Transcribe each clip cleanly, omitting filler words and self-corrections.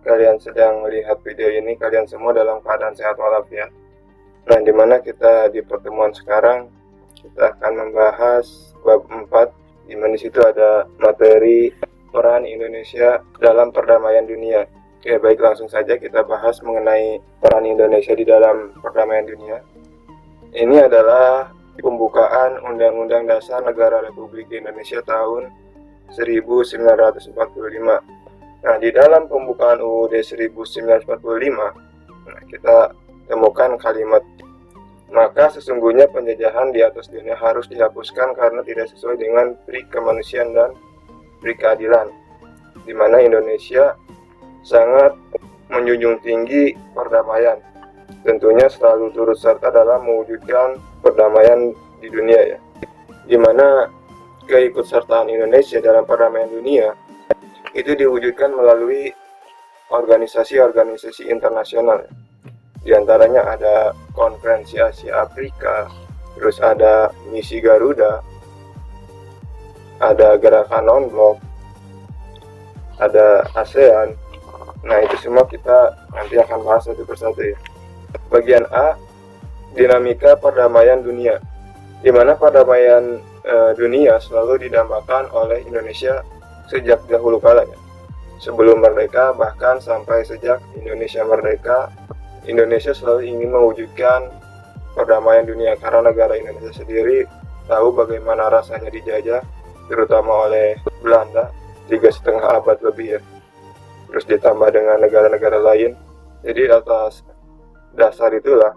kalian sedang melihat video ini, kalian semua dalam keadaan sehat walafiat. Nah, dimana kita di pertemuan sekarang, kita akan membahas bab 4, dimana di situ ada materi peran Indonesia dalam perdamaian dunia. Oke, baik, langsung saja kita bahas mengenai peran Indonesia di dalam perdamaian dunia. Ini adalah pembukaan Undang-Undang Dasar Negara Republik Indonesia tahun 1945. Nah, di dalam pembukaan UUD 1945, kita temukan kalimat, maka sesungguhnya penjajahan di atas dunia harus dihapuskan karena tidak sesuai dengan pri kemanusiaan dan pri keadilan, di mana Indonesia sangat menjunjung tinggi perdamaian. Tentunya selalu turut serta dalam mewujudkan perdamaian di dunia, ya. Di mana keikutsertaan Indonesia dalam perdamaian dunia itu diwujudkan melalui organisasi-organisasi internasional. Di antaranya ada Konferensi Asia Afrika, terus ada Misi Garuda, ada Gerakan Non-Blok, ada ASEAN. Nah, itu semua kita nanti akan bahas satu persatu, ya. Bagian A, dinamika perdamaian dunia, di mana perdamaian dunia selalu didambakan oleh Indonesia sejak dahulu kala, ya. Sebelum merdeka, bahkan sampai sejak Indonesia merdeka, Indonesia selalu ingin mewujudkan perdamaian dunia karena negara Indonesia sendiri tahu bagaimana rasanya dijajah, terutama oleh Belanda 3,5 abad lebih, ya. Terus ditambah dengan negara-negara lain. Jadi atas dasar itulah,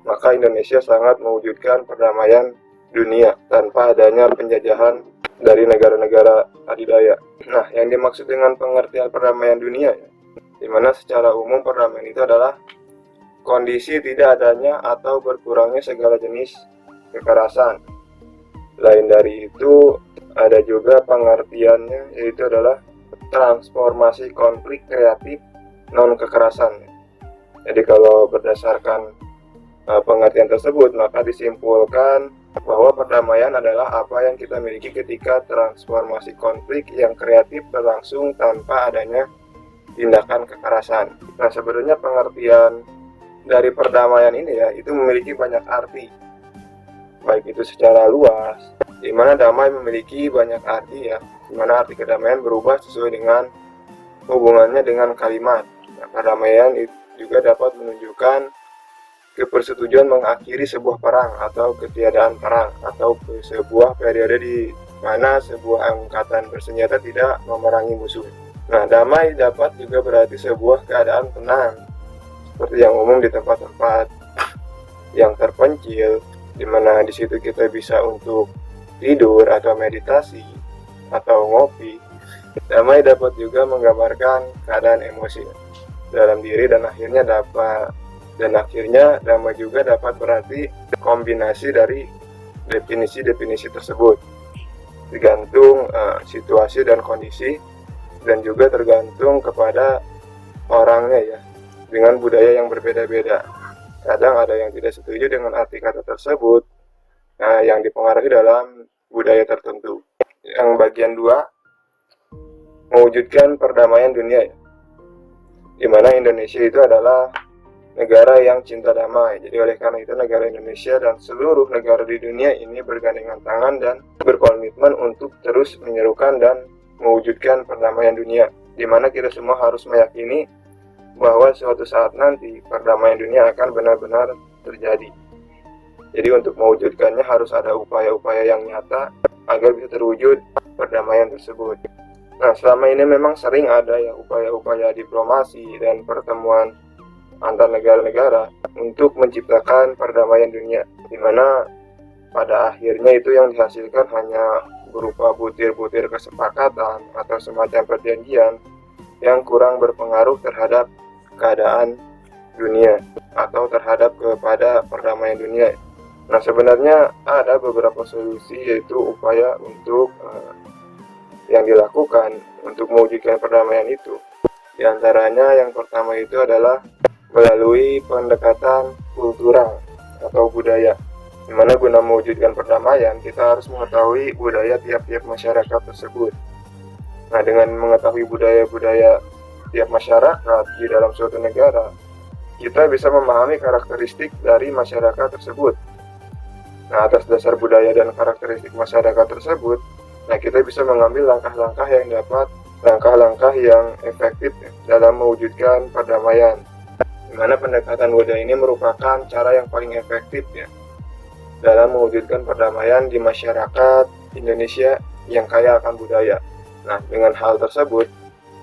maka Indonesia sangat mewujudkan perdamaian dunia tanpa adanya penjajahan dari negara-negara adidaya. Nah, yang dimaksud dengan pengertian perdamaian dunia, ya, di mana secara umum perdamaian itu adalah kondisi tidak adanya atau berkurangnya segala jenis kekerasan. Lain dari itu, ada juga pengertiannya, yaitu adalah transformasi konflik kreatif non-kekerasan. Jadi kalau berdasarkan pengertian tersebut, maka disimpulkan bahwa perdamaian adalah apa yang kita miliki ketika transformasi konflik yang kreatif berlangsung tanpa adanya tindakan kekerasan. Nah, sebenarnya pengertian dari perdamaian ini, ya, itu memiliki banyak arti, baik itu secara luas, di mana damai memiliki banyak arti, ya, di mana arti kedamaian berubah sesuai dengan hubungannya dengan kalimat. Nah, perdamaian itu juga dapat menunjukkan kepersetujuan mengakhiri sebuah perang atau ketiadaan perang, atau sebuah periode di mana sebuah angkatan bersenjata tidak memerangi musuh. Nah, damai dapat juga berarti sebuah keadaan tenang, seperti yang umum di tempat-tempat yang terpencil, di mana di situ kita bisa untuk tidur atau meditasi atau ngopi. Damai dapat juga menggambarkan keadaan emosi dalam diri, dan akhirnya damai juga dapat berarti kombinasi dari definisi-definisi tersebut, tergantung situasi dan kondisi, dan juga tergantung kepada orangnya, ya, dengan budaya yang berbeda-beda. Kadang ada yang tidak setuju dengan arti kata tersebut, yang dipengaruhi dalam budaya tertentu. Yang bagian 2, mewujudkan perdamaian dunia, ya, di mana Indonesia itu adalah negara yang cinta damai. Jadi oleh karena itu negara Indonesia dan seluruh negara di dunia ini bergandengan tangan dan berkomitmen untuk terus menyerukan dan mewujudkan perdamaian dunia, di mana kita semua harus meyakini bahwa suatu saat nanti perdamaian dunia akan benar-benar terjadi. Jadi untuk mewujudkannya harus ada upaya-upaya yang nyata agar bisa terwujud perdamaian tersebut. Nah, selama ini memang sering ada, ya, upaya-upaya diplomasi dan pertemuan antar negara-negara untuk menciptakan perdamaian dunia, di mana pada akhirnya itu yang dihasilkan hanya berupa butir-butir kesepakatan atau semacam perjanjian yang kurang berpengaruh terhadap keadaan dunia atau terhadap kepada perdamaian dunia. Nah, sebenarnya ada beberapa solusi, yaitu upaya untuk yang dilakukan untuk mewujudkan perdamaian itu. Di antaranya yang pertama itu adalah melalui pendekatan kultural atau budaya, di mana guna mewujudkan perdamaian kita harus mengetahui budaya tiap-tiap masyarakat tersebut. Nah, dengan mengetahui budaya-budaya setiap masyarakat di dalam suatu negara, kita bisa memahami karakteristik dari masyarakat tersebut. Nah, atas dasar budaya dan karakteristik masyarakat tersebut, nah kita bisa mengambil langkah-langkah yang efektif dalam mewujudkan perdamaian. Di mana pendekatan budaya ini merupakan cara yang paling efektif ya dalam mewujudkan perdamaian di masyarakat Indonesia yang kaya akan budaya. Nah, dengan hal tersebut,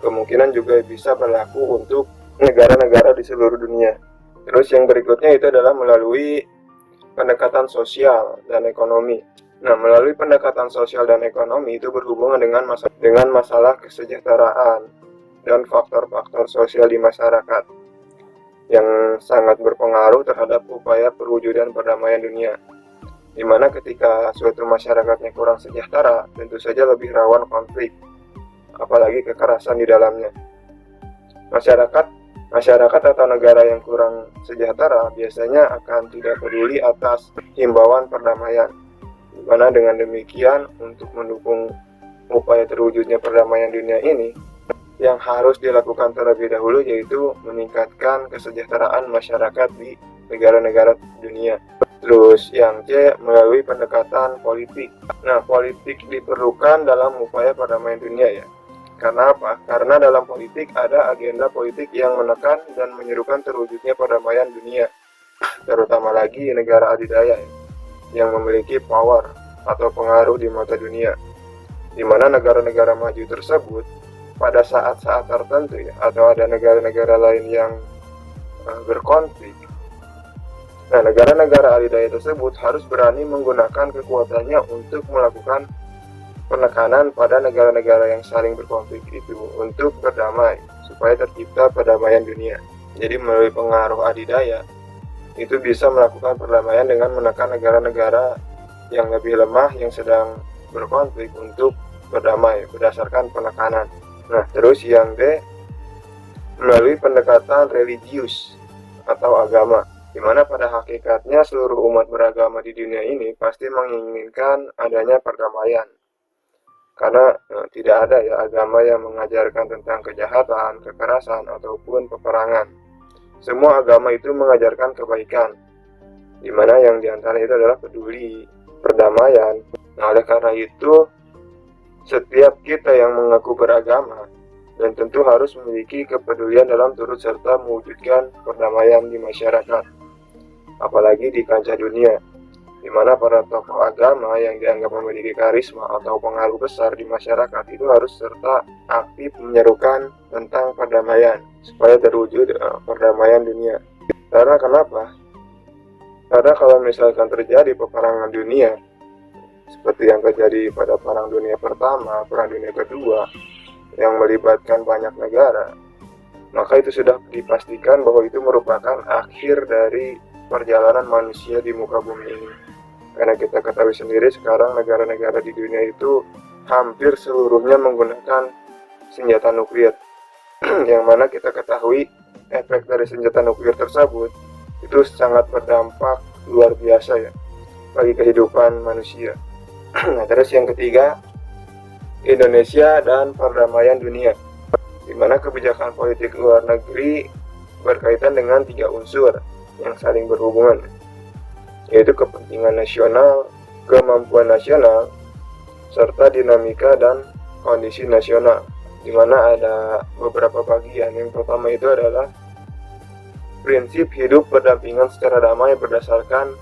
kemungkinan juga bisa berlaku untuk negara-negara di seluruh dunia. Terus yang berikutnya itu adalah melalui pendekatan sosial dan ekonomi. Nah, melalui pendekatan sosial dan ekonomi itu berhubungan dengan masalah kesejahteraan dan faktor-faktor sosial di masyarakat yang sangat berpengaruh terhadap upaya perwujudan perdamaian dunia. Di mana ketika suatu masyarakatnya kurang sejahtera, tentu saja lebih rawan konflik, apalagi kekerasan di dalamnya. Masyarakat atau negara yang kurang sejahtera biasanya akan tidak peduli atas himbauan perdamaian. Di mana dengan demikian, untuk mendukung upaya terwujudnya perdamaian dunia ini, yang harus dilakukan terlebih dahulu yaitu meningkatkan kesejahteraan masyarakat di negara-negara dunia. Terus yang C, melalui pendekatan politik. Nah, politik diperlukan dalam upaya perdamaian dunia ya. Karena apa? Karena dalam politik ada agenda politik yang menekan dan menyerukan terwujudnya perdamaian dunia, terutama lagi negara adidaya yang memiliki power atau pengaruh di mata dunia, di mana negara-negara maju tersebut pada saat-saat tertentu ya, atau ada negara-negara lain yang berkonflik. Nah, negara-negara adidaya tersebut harus berani menggunakan kekuatannya untuk melakukan penekanan pada negara-negara yang saling berkonflik itu untuk berdamai, supaya tercipta perdamaian dunia. Jadi melalui pengaruh adidaya, itu bisa melakukan perdamaian dengan menekan negara-negara yang lebih lemah yang sedang berkonflik untuk berdamai berdasarkan penekanan. Nah, terus yang D, melalui pendekatan religius atau agama, di mana pada hakikatnya seluruh umat beragama di dunia ini pasti menginginkan adanya perdamaian. Karena tidak ada ya agama yang mengajarkan tentang kejahatan, kekerasan, ataupun peperangan. Semua agama itu mengajarkan kebaikan, di mana yang diantara itu adalah peduli, perdamaian. Nah, oleh karena itu, setiap kita yang mengaku beragama dan tentu harus memiliki kepedulian dalam turut serta mewujudkan perdamaian di masyarakat, apalagi di kancah dunia, di mana para tokoh agama yang dianggap memiliki karisma atau pengaruh besar di masyarakat itu harus serta aktif menyerukan tentang perdamaian supaya terwujud perdamaian dunia. Karena kenapa? Karena kalau misalkan terjadi peperangan dunia seperti yang terjadi pada Perang Dunia Pertama, Perang Dunia Kedua yang melibatkan banyak negara, maka itu sudah dipastikan bahwa itu merupakan akhir dari perjalanan manusia di muka bumi ini. Karena kita ketahui sendiri sekarang negara-negara di dunia itu hampir seluruhnya menggunakan senjata nuklir. Yang mana kita ketahui efek dari senjata nuklir tersebut itu sangat berdampak luar biasa ya bagi kehidupan manusia. Nah, terus yang ketiga, Indonesia dan perdamaian dunia, di mana kebijakan politik luar negeri berkaitan dengan 3 unsur yang saling berhubungan, yaitu kepentingan nasional, kemampuan nasional, serta dinamika dan kondisi nasional, di mana ada beberapa bagian. Yang pertama itu adalah prinsip hidup berdampingan secara damai berdasarkan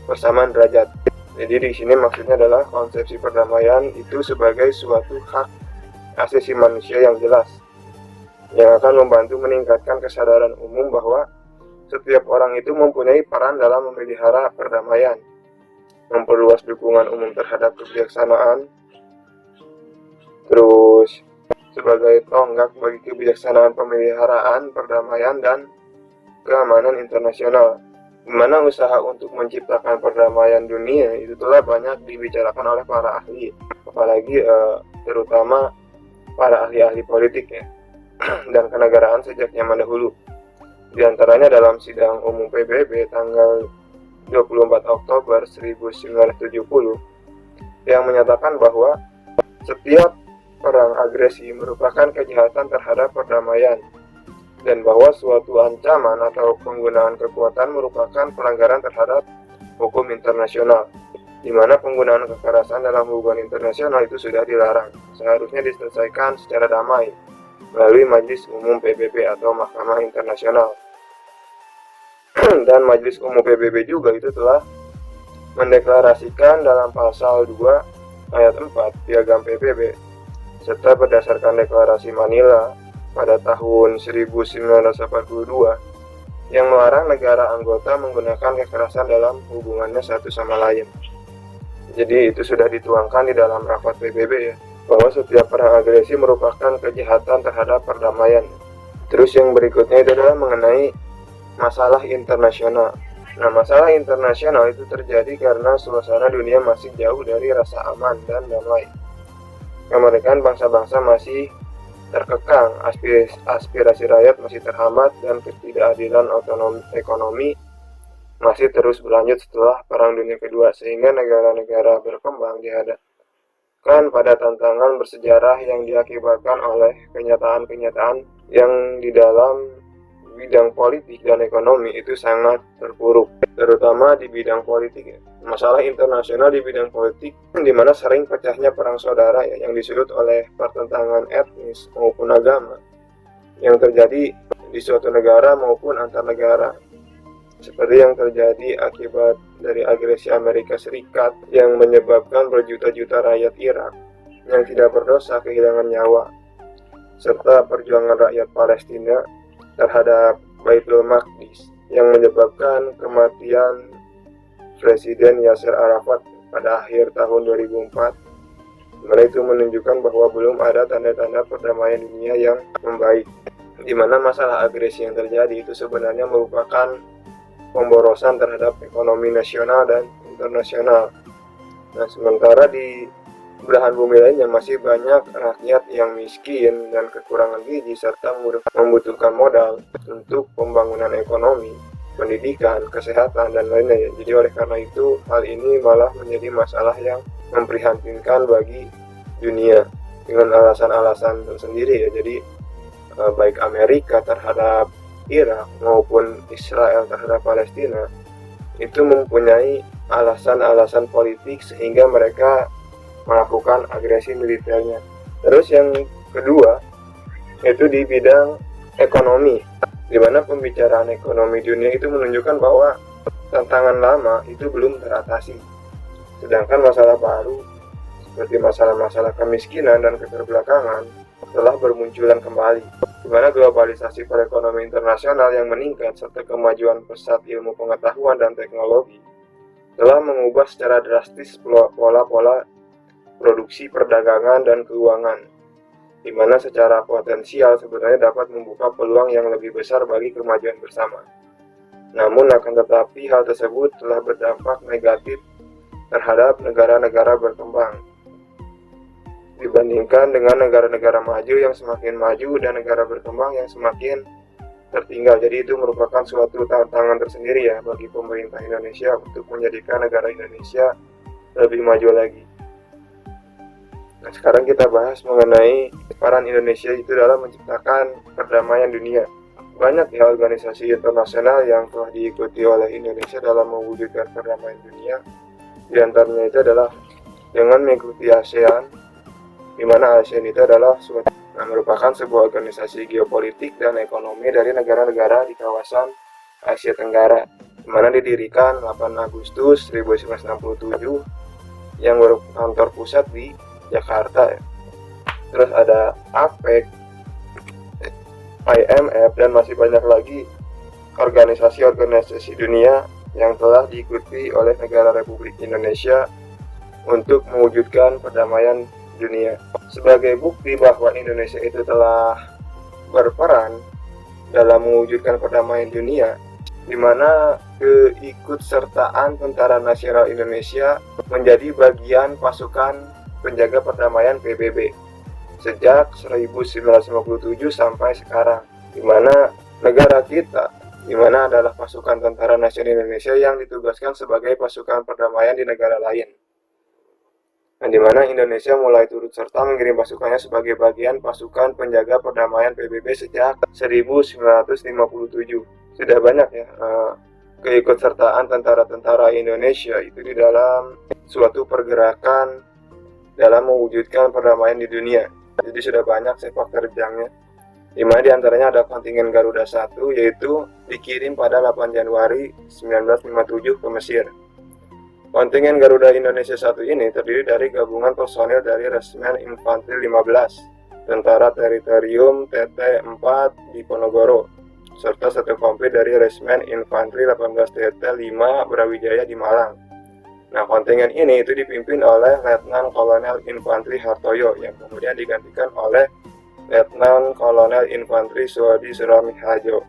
persamaan derajat. Jadi di sini maksudnya adalah konsepsi perdamaian itu sebagai suatu hak asasi manusia yang jelas, yang akan membantu meningkatkan kesadaran umum bahwa setiap orang itu mempunyai peran dalam memelihara perdamaian, memperluas dukungan umum terhadap kebijaksanaan, terus sebagai tonggak bagi kebijaksanaan pemeliharaan perdamaian dan keamanan internasional, di mana usaha untuk menciptakan perdamaian dunia itu telah banyak dibicarakan oleh para ahli, apalagi terutama para ahli-ahli politik ya dan kenegaraan sejak zaman dahulu. Di antaranya dalam sidang umum PBB tanggal 24 Oktober 1970 yang menyatakan bahwa setiap perang agresi merupakan kejahatan terhadap perdamaian dan bahwa suatu ancaman atau penggunaan kekuatan merupakan pelanggaran terhadap hukum internasional, di mana penggunaan kekerasan dalam hubungan internasional itu sudah dilarang. Seharusnya diselesaikan secara damai melalui Majelis Umum PBB atau Mahkamah Internasional. Dan Majelis Umum PBB juga itu telah mendeklarasikan dalam pasal 2 ayat 4 Piagam PBB, serta berdasarkan deklarasi Manila pada tahun 1942 yang melarang negara anggota menggunakan kekerasan dalam hubungannya satu sama lain. Jadi itu sudah dituangkan di dalam rapat PBB ya, bahwa setiap perang agresi merupakan kejahatan terhadap perdamaian. Terus yang berikutnya itu adalah mengenai masalah internasional. Nah, masalah internasional itu terjadi karena suasana dunia masih jauh dari rasa aman dan damai. Kemerdekaan bangsa-bangsa masih terkekang, aspirasi rakyat masih terhambat, dan ketidakadilan ekonomi masih terus berlanjut setelah Perang Dunia Kedua, sehingga negara-negara berkembang dihadapkan pada tantangan bersejarah yang diakibatkan oleh kenyataan-kenyataan yang di dalam bidang politik dan ekonomi itu sangat terpuruk, terutama di bidang politik ya. Masalah internasional di bidang politik di mana sering pecahnya perang saudara ya, yang disebut oleh pertentangan etnis maupun agama yang terjadi di suatu negara maupun antar negara, seperti yang terjadi akibat dari agresi Amerika Serikat yang menyebabkan berjuta-juta rakyat Irak yang tidak berdosa kehilangan nyawa, serta perjuangan rakyat Palestina terhadap Baitul Maqdis yang menyebabkan kematian Presiden Yasser Arafat pada akhir tahun 2004. Mana itu menunjukkan bahwa belum ada tanda-tanda perdamaian dunia yang membaik, di mana masalah agresi yang terjadi itu sebenarnya merupakan pemborosan terhadap ekonomi nasional dan internasional. Nah, sementara di belahan bumi lainnya masih banyak rakyat yang miskin dan kekurangan gizi serta membutuhkan modal untuk pembangunan ekonomi, pendidikan, kesehatan, dan lainnya. Jadi oleh karena itu hal ini malah menjadi masalah yang memprihatinkan bagi dunia dengan alasan-alasan tersendiri ya. Jadi baik Amerika terhadap Irak maupun Israel terhadap Palestina itu mempunyai alasan-alasan politik sehingga mereka melakukan agresi militernya. Terus yang kedua itu di bidang ekonomi, di mana pembicaraan ekonomi dunia itu menunjukkan bahwa tantangan lama itu belum teratasi, sedangkan masalah baru seperti masalah-masalah kemiskinan dan keterbelakangan telah bermunculan kembali, di mana globalisasi perekonomian internasional yang meningkat serta kemajuan pesat ilmu pengetahuan dan teknologi telah mengubah secara drastis pola-pola produksi, perdagangan, dan keuangan, di mana secara potensial sebenarnya dapat membuka peluang yang lebih besar bagi kemajuan bersama. Namun akan tetapi hal tersebut telah berdampak negatif terhadap negara-negara berkembang dibandingkan dengan negara-negara maju yang semakin maju dan negara berkembang yang semakin tertinggal. Jadi itu merupakan suatu tantangan tersendiri ya bagi pemerintah Indonesia untuk menjadikan negara Indonesia lebih maju lagi. Nah, sekarang kita bahas mengenai peran Indonesia itu dalam menciptakan perdamaian dunia. Banyak ya organisasi internasional yang telah diikuti oleh Indonesia dalam mewujudkan perdamaian dunia. Di antaranya itu adalah dengan mengikuti ASEAN, di mana ASEAN itu adalah merupakan sebuah organisasi geopolitik dan ekonomi dari negara-negara di kawasan Asia Tenggara, di mana didirikan 8 Agustus 1967 yang berkantor pusat di Jakarta ya. Terus ada APEC, IMF, dan masih banyak lagi organisasi-organisasi dunia yang telah diikuti oleh negara Republik Indonesia untuk mewujudkan perdamaian dunia. Sebagai bukti bahwa Indonesia itu telah berperan dalam mewujudkan perdamaian dunia, di mana keikutsertaan Tentara Nasional Indonesia menjadi bagian pasukan penjaga perdamaian PBB sejak 1957 sampai sekarang, di mana negara kita adalah pasukan Tentara Nasional Indonesia yang ditugaskan sebagai pasukan perdamaian di negara lain. Nah, di mana Indonesia mulai turut serta mengirim pasukannya sebagai bagian pasukan penjaga perdamaian PBB sejak 1957. Sudah banyak ya keikutsertaan tentara-tentara Indonesia itu di dalam suatu pergerakan dalam mewujudkan perdamaian di dunia. Jadi sudah banyak sepak terjangnya. Di mana diantaranya ada kontingen Garuda 1, yaitu dikirim pada 8 Januari 1957 ke Mesir. Kontingen Garuda Indonesia 1 ini terdiri dari gabungan personil dari Resimen Infanteri 15, Tentara Teritorium TT4 di Ponorogo, serta satu komplit dari Resimen Infanteri 18 TT5 Brawijaya di Malang. Nah, kontingen ini itu dipimpin oleh Letnan Kolonel Infanteri Hartoyo yang kemudian digantikan oleh Letnan Kolonel Infanteri Suwadi Suramihajo.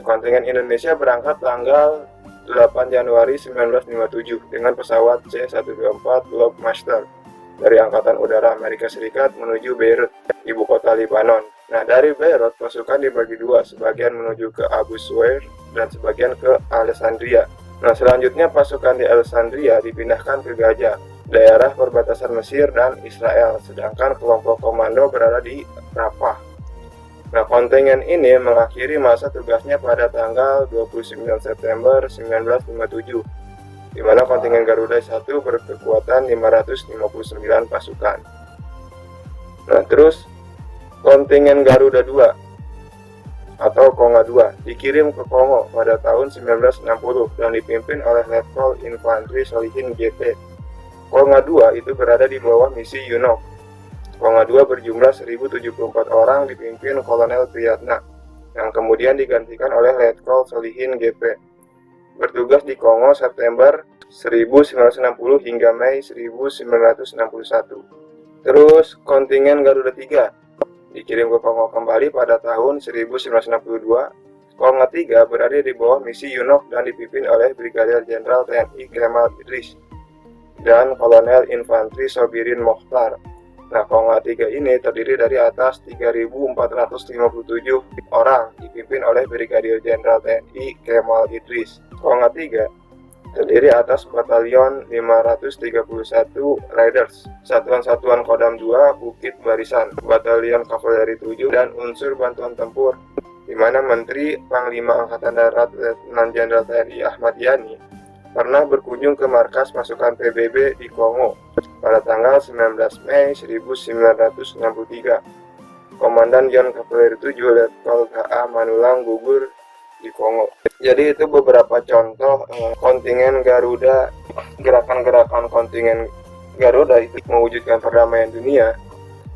Kontingen Indonesia berangkat tanggal 8 Januari 1957 dengan pesawat C-124 Globemaster dari Angkatan Udara Amerika Serikat menuju Beirut, ibu kota Lebanon. Nah, dari Beirut pasukan dibagi dua, sebagian menuju ke Abu Suwair dan sebagian ke Alexandria. Nah, selanjutnya pasukan di Alexandria dipindahkan ke Gaza, daerah perbatasan Mesir dan Israel, sedangkan kelompok komando berada di Rafah. Nah, kontingen ini mengakhiri masa tugasnya pada tanggal 29 September 1957, di mana kontingen Garuda 1 berkekuatan 559 pasukan. Nah, terus kontingen Garuda 2 atau Konga 2 dikirim ke Kongo pada tahun 1960 dan dipimpin oleh Letkol Infanteri Solihin GP. Konga 2 itu berada di bawah misi UNOC. Konga 2 berjumlah 1074 orang dipimpin Kolonel Priyatna, yang kemudian digantikan oleh Letkol Solihin GP. Bertugas di Kongo September 1960 hingga Mei 1961. Terus kontingen Garuda 3 dikirim ke Kongo kembali pada tahun 1962. Konga 3 berada di bawah misi UNOC dan dipimpin oleh Brigadir Jenderal TNI Kemal Idris dan Kolonel Infanteri Sobirin Mokhtar. Nah, Konga 3 ini terdiri dari atas 3.457 orang dipimpin oleh Brigadir Jenderal TNI Kemal Idris. Konga 3 terdiri atas Batalion 531 Riders, Satuan-Satuan Kodam 2 Bukit Barisan, Batalion Kavaleri 7, dan unsur bantuan tempur, di mana Menteri Panglima Angkatan Darat Letnan Jenderal TNI Ahmad Yani pernah berkunjung ke markas pasukan PBB di Kongo pada tanggal 19 Mei 1963. Komandan Yon Kavaleri 7 Letkol K.A. Manulang gugur di Kongo. Jadi itu beberapa contoh kontingen Garuda, gerakan-gerakan kontingen Garuda itu mewujudkan perdamaian dunia.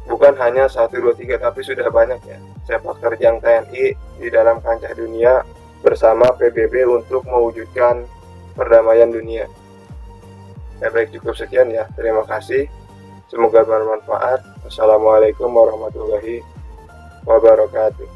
Bukan hanya 1, 2, 3, tapi sudah banyak ya sepak terjang TNI di dalam kancah dunia bersama PBB untuk mewujudkan perdamaian dunia. Ya, baik, cukup sekian ya. Terima kasih. Semoga bermanfaat. Wassalamualaikum warahmatullahi wabarakatuh.